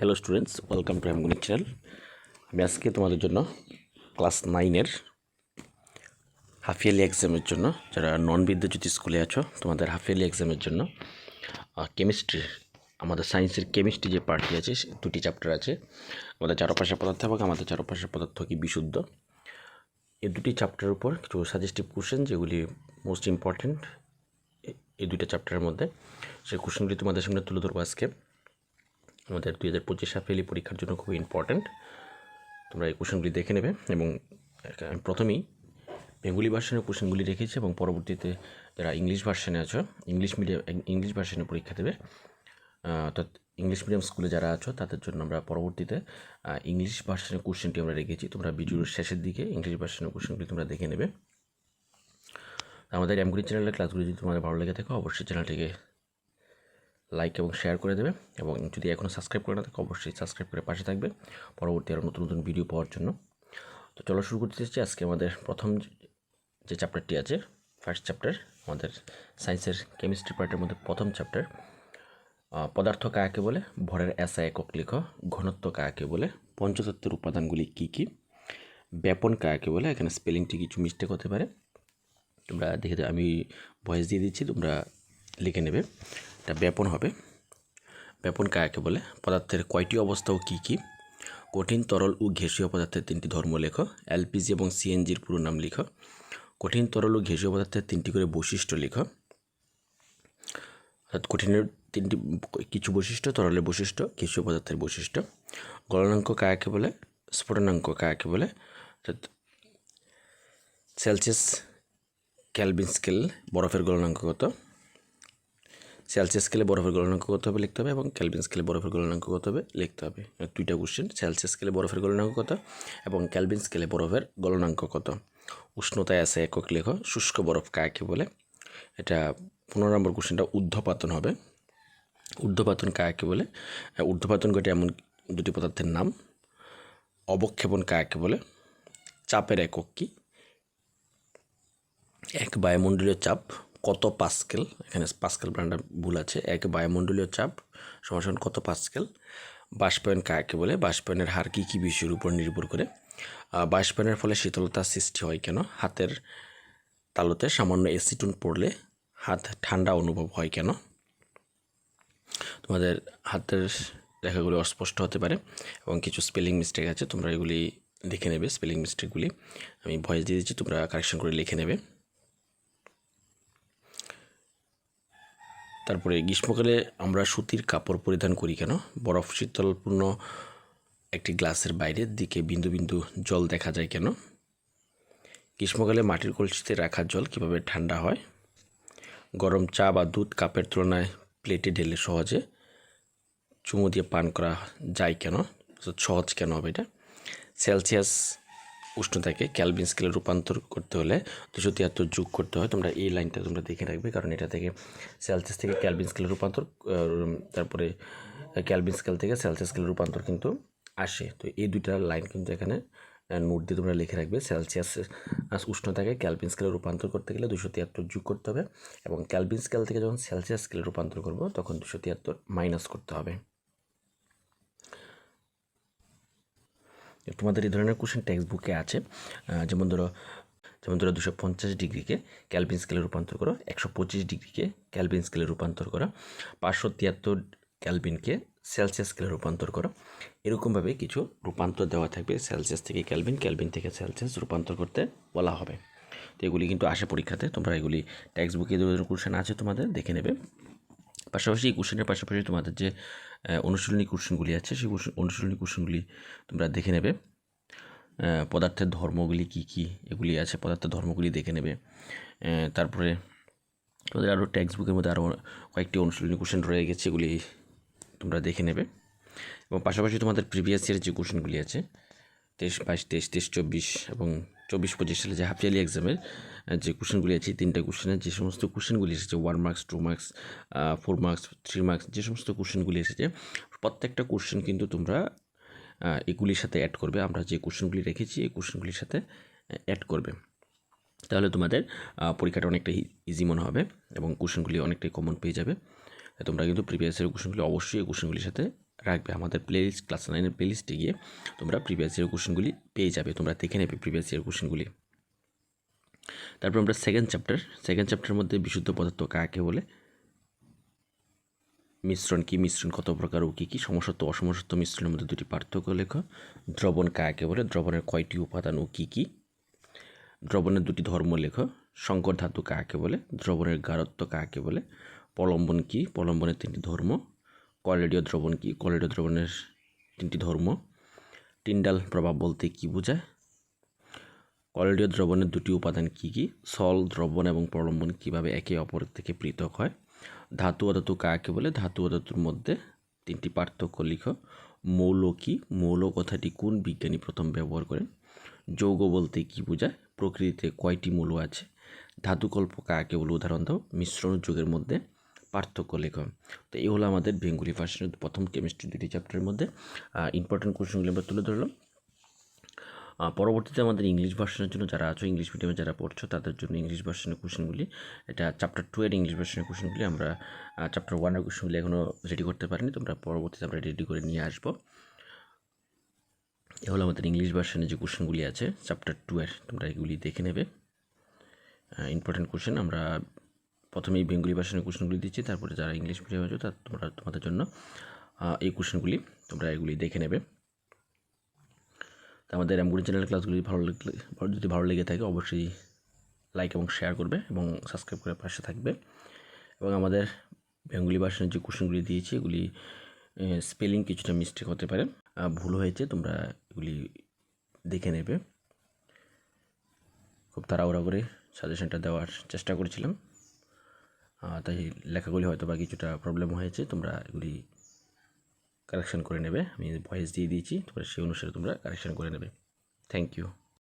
Hello students, welcome to আমগুনি channel. আমি আজকে তোমাদের জন্য ক্লাস 9-এর হাফ ইয়ারলি এক্সামের জন্য, যারা নন বিদ্যাজ্যোতি স্কুলে আছো, তোমাদের হাফ ইয়ারলি এক্সামের জন্য কেমিস্ট্রি, আমাদের সায়েন্সের কেমিস্ট্রি যে পার্টটি আছে, দুটি চ্যাপ্টার আছে। আমাদের চারপাশে পদার্থ এবং আমাদের চারপাশে পদার্থ কি বিশুদ্ধ, এই দুটি চ্যাপ্টারের উপর কিছু সাজেস্টিভ কোশ্চেন যেগুলি মোস্ট ইম্পর্ট্যান্ট এই দুইটা চ্যাপ্টারের মধ্যে, সেই কোশ্চেনগুলি তোমাদের সামনে তুলে ধরবো আজকে। আমাদের 2025 হাফ ইয়ারলি পরীক্ষার জন্য খুবই ইম্পর্ট্যান্ট। তোমরা এই কোশ্চেনগুলি দেখে নেবে এবং আমি প্রথমেই বেঙ্গলি ভার্সনের কোশ্চেনগুলি রেখেছি এবং পরবর্তীতে যারা ইংলিশ ভার্সনে আছো, ইংলিশ ভার্সনে পরীক্ষা দেবে, অর্থাৎ ইংলিশ মিডিয়াম স্কুলে যারা আছো তাদের জন্য আমরা পরবর্তীতে ইংলিশ ভার্সনের কোশ্চেনটি আমরা রেখেছি। তোমরা ভিডিওর শেষের দিকে ইংলিশ ভার্সনের কোশ্চেনগুলি তোমরা দেখে নেবে। আমাদের আমগুলি চ্যানেলের ক্লাসগুলি যদি তোমাদের ভালো লেগে থাকে, অবশ্যই চ্যানেলটিকে লাইক এবং শেয়ার করে দেবে, এবং যদি এখনও সাবস্ক্রাইব করে না থাকে অবশ্যই সাবস্ক্রাইব করে পাশে থাকবে পরবর্তী আরও নতুন নতুন ভিডিও পাওয়ার জন্য। তো চলো শুরু করতে চাইছি। আজকে আমাদের প্রথম যে চ্যাপ্টারটি আছে, ফার্স্ট চ্যাপ্টার, আমাদের সায়েন্সের কেমিস্ট্রি পার্টের মধ্যে প্রথম চ্যাপ্টার, পদার্থ কাকে বলে, ভরের এসআই একক লিখো, ঘনত্ব কাকে বলে, পঞ্চতত্ত্বের উপাদানগুলি কী কী, ব্যাপন কাকে বলে। এখানে স্পেলিংটি কিছু মিস্টেক হতে পারে, তোমরা দেখে আমি ভয়েস দিয়ে দিচ্ছি, তোমরা লিখে নেবে। এটা ব্যাপন হবে। ব্যাপন কাকে বলে, পদার্থের কয়টি অবস্থা ও কী কী, কঠিন তরল ও গ্যাসীয় পদার্থের তিনটি ধর্ম লেখো, এলপিজি এবং সিএনজির পুরো নাম লিখো, কঠিন তরল ও গ্যাসীয় পদার্থের তিনটি করে বৈশিষ্ট্য লিখো, অর্থাৎ কঠিনের তিনটি কিছু বৈশিষ্ট্য, তরলের বৈশিষ্ট্য, গ্যাসীয় পদার্থের বৈশিষ্ট্য, গলনাঙ্ক কাকে বলে, স্ফুটনাঙ্ক কাকে বলে, অর্থাৎ সেলসিয়াস কেলভিন স্কেল বরফের গলনাঙ্ক কত, সেলসিয়াস স্কেলে বরফের গলনাঙ্ক কত হবে লিখতে হবে, এবং কেলভিন স্কেলে বরফের গলনাঙ্ক কত হবে লিখতে হবে। দুইটা কোশ্চেন, সেলসিয়াস স্কেলে বরফের গলনাঙ্ক কত এবং কেলভিন স্কেলে বরফের গলনাঙ্ক কত। উষ্ণতায় আছে একক লেখো, শুষ্ক বরফ কাকে বলে। এটা 15 নম্বর কোশ্চেনটা ঊর্ধ্বপাতন হবে। ঊর্ধ্বপাতন কাকে বলে, ঊর্ধ্বপাতন ঘটে এমন দুটি পদার্থের নাম। অবক্ষেপণ কাকে বলে, চাপের একক কি, এক বায়ুমণ্ডলীয় চাপ কত পাস্কেল, এখানে পাস্কেল ব্র্যান্ডটা ভুল আছে, এক বায়ুমণ্ডলীয় চাপ সমান কত পাস্কেল। বাষ্পায়ন কাকে বলে, বাষ্পায়নের হার কী কী বিষয়ের উপর নির্ভর করে। বাষ্পায়নের ফলে শীতলতা সৃষ্টি হয় কেন, হাতের তালুতে সামান্য অ্যাসিটন পড়লে হাত ঠান্ডা অনুভব হয় কেন। তোমাদের হাতের লেখাগুলি অস্পষ্ট হতে পারে এবং কিছু স্পেলিং মিস্টেক আছে, তোমরা এগুলি লিখে নেবে। স্পেলিং মিস্টেকগুলি আমি ভয়েস দিয়ে দিচ্ছি, তোমরা কারেকশন করে লিখে নেবে। তারপরে গ্রীষ্মকালে আমরা সুতির কাপড় পরিধান করি কেন, বরফ শীতলপূর্ণ একটি গ্লাসের বাইরের দিকে বিন্দু বিন্দু জল দেখা যায় কেন। গ্রীষ্মকালে মাটির কলসিতে রাখা জল কীভাবে ঠান্ডা হয়। গরম চা বা দুধ কাপের তুলনায় প্লেটে ঢেলে সহজে চুমু দিয়ে পান করা যায় কেন, সহজ কেন হবে এটা। সেলসিয়াস উষ্ণতাকে ক্যালভিন স্কেলে রূপান্তর করতে হলে 273 যোগ করতে হয়। তোমরা এই লাইনটা তোমরা দেখে রাখবে, কারণ এটা থেকে সেলসিয়াস থেকে ক্যালভিন স্কেলে রূপান্তর, তারপরে ক্যালভিন স্কেল থেকে সেলসিয়াস স্কেলে রূপান্তর কিন্তু আসে। তো এই দুইটা লাইন কিন্তু এখানে নোট দিয়ে তোমরা লিখে রাখবে। সেলসিয়াস উষ্ণতাকে ক্যালভিন স্কেলে রূপান্তর করতে গেলে 273 যোগ করতে হবে, এবং ক্যালভিন স্কেল থেকে যখন সেলসিয়াস স্কেলে রূপান্তর করব তখন 273 মাইনাস করতে হবে। তোমাদের এই ধরনের কোশ্চেন টেক্সট বুকে আছে, যেমন ধরো 250 ডিগ্রিকে ক্যালভিন স্কেলে রূপান্তর করো, 125 ডিগ্রিকে ক্যালভিন স্কেলে রূপান্তর করো, 573 ক্যালভিনকে সেলসিয়াস স্কেলে রূপান্তর করো। এরকমভাবে কিছু রূপান্তর দেওয়া থাকবে, সেলসিয়াস থেকে ক্যালভিন, ক্যালভিন থেকে সেলসিয়াস রূপান্তর করতে বলা হবে। তো এগুলি কিন্তু আসে পরীক্ষাতে, তোমরা এগুলি টেক্সট বুকে যে কোশ্চেন আছে তোমাদের দেখে নেবে। পাশাপাশি এই কোশ্চেনের পাশাপাশি তোমাদের যে অনুশীলনী কোশ্চেনগুলি আছে, সেই অনুশীলনী কোশ্চেনগুলি তোমরা দেখে নেবে। পদার্থের ধর্মগুলি কী কী এগুলি আছে, পদার্থের ধর্মগুলি দেখে নেবে। তারপরে তোমাদের আরও টেক্সট বুকের মধ্যে আরও কয়েকটি অনুশীলনী কোশ্চেন রয়ে গেছে, এগুলি তোমরা দেখে নেবে। এবং পাশাপাশি তোমাদের প্রিভিয়াস ইয়ারের যে কোশ্চেনগুলি আছে 23, 22, 23, 24 এবং 24-25 সালে যে হাফ ইয়ারলি এক্সামের যে কোশ্চেনগুলি আছে, 3টা কোশ্চেনের যে সমস্ত কোশ্চেনগুলি এসেছে, 1 মার্কস, 2 মার্কস, 4 মার্কস, 3 মার্কস, যে সমস্ত কোশ্চেনগুলি এসেছে, প্রত্যেকটা কোশ্চেন কিন্তু তোমরা এগুলির সাথে অ্যাড করবে। আমরা যে কোশ্চেনগুলি রেখেছি এই কোশ্চেনগুলির সাথে অ্যাড করবে, তাহলে তোমাদের পরীক্ষাটা অনেকটা ইজি মনে হবে এবং কোশ্চেনগুলি অনেকটাই কমন পেয়ে যাবে। তোমরা কিন্তু প্রিভিয়াস ইয়ারের কোশ্চেনগুলি অবশ্যই এই কোশ্চেনগুলির সাথে রাখবে, আমাদের প্লেলিস্ট ক্লাস 9-এর প্লেলিস্টে গিয়ে তোমরা প্রিভিয়াস ইয়ার কোশ্চেনগুলি পেয়ে যাবে, তোমরা দেখে নেবে প্রিভিয়াস ইয়ার কোশ্চেনগুলি। তারপর আমরা সেকেন্ড চ্যাপ্টারের মধ্যে বিশুদ্ধ পদার্থ কাকে বলে, মিশ্রণ কি, মিশ্রণ কত প্রকার ও কী কী, সমসত্ব অসমসত্ব মিশ্রণের মধ্যে দুটি পার্থক্য লেখো, দ্রবণ কাকে বলে, দ্রবণের কয়টি উপাদান ও কী কী, দ্রবণের দুটি ধর্ম লেখো, সংকর ধাতু কাকে বলে, দ্রবণের গাঢ়ত্ব কাকে বলে, প্রলম্বন কি, প্রলম্বনের তিনটি ধর্ম, কলেডীয় দ্রবণ কি, কলেডীয় দ্রবণের তিনটি ধর্ম, টিন্ডাল প্রভাব বলতে কি বোঝায়, কলেডীয় দ্রবণের দুটি উপাদান কি কি, সল দ্রবণ এবং প্রলম্বন কিভাবে একে অপর থেকে পৃথক হয়, ধাতু অধাতু কাকে বলে, ধাতু অধাতুর মধ্যে তিনটি পার্থক্য লিখো, মৌল কি, মৌল কথাটি কোন বিজ্ঞানী প্রথম ব্যবহার করেন, যৌগ বলতে কি বোঝায়, প্রকৃতিতে কয়টি মৌল আছে, ধাতুকল্প কাকে বলে উদাহরণ দাও, মিশ্রণ যুগের মধ্যে পার্থক্য লেখো। তো এই হলো আমাদের বেঙ্গলি ভার্সনের প্রথম কেমিস্ট্রি দুটি চ্যাপ্টারের মধ্যে ইম্পর্টেন্ট কোশ্চেনগুলি আমরা তুলে ধরলাম। পরবর্তীতে আমাদের ইংলিশ ভার্সনের জন্য যারা আছো, ইংলিশ মিডিয়ামে যারা পড়ছো, তাদের জন্য ইংলিশ ভার্সনের কোশ্চেনগুলি, এটা চ্যাপ্টার 2-এর ইংলিশ ভার্সনের কোশ্চেনগুলি আমরা চ্যাপ্টার 1-এর কোশ্চেনগুলি এখনও রেডি করতে পারিনি, তোমরা পরবর্তীতে আমরা রেডি করে নিয়ে আসবো। এ হলো আমাদের ইংলিশ ভার্সনে যে কোশ্চেনগুলি আছে চ্যাপ্টার 2-এর, তোমরা এগুলি দেখে নেবে। ইম্পর্টেন্ট কোশ্চেন আমরা প্রথমেই বেঙ্গলি ভার্সনের কোশ্চেনগুলি দিচ্ছি, তারপরে যারা ইংলিশ মিডিয়ামে আছো তোমাদের জন্য এই কোশ্চেনগুলি তোমরা এগুলি দেখে নেবে। তো আমাদের এমগুলি চ্যানেলের ক্লাসগুলি যদি ভালো লেগে থাকে অবশ্যই লাইক এবং শেয়ার করবে এবং সাবস্ক্রাইব করে পাশে থাকবে। এবং আমাদের বেঙ্গলি ভার্সনের যে কোশ্চেনগুলি দিয়েছি এগুলি স্পেলিং কিছুটা মিস্টেক হতে পারে, ভুল হয়েছে, তোমরা এগুলি দেখে নেবে। খুব তাড়াহুড়া করে সাজেশনটা দেওয়ার চেষ্টা করেছিলাম, তাই লেখাগুলি হয়তো বা কিছুটা প্রবলেম হয়েছে, তোমরা এগুলি কারেকশন করে নেবে। আমি ভয়েস দিয়ে দিয়েছি, তোমরা সেই অনুসারে তোমরা কারেকশন করে নেবে। Thank you.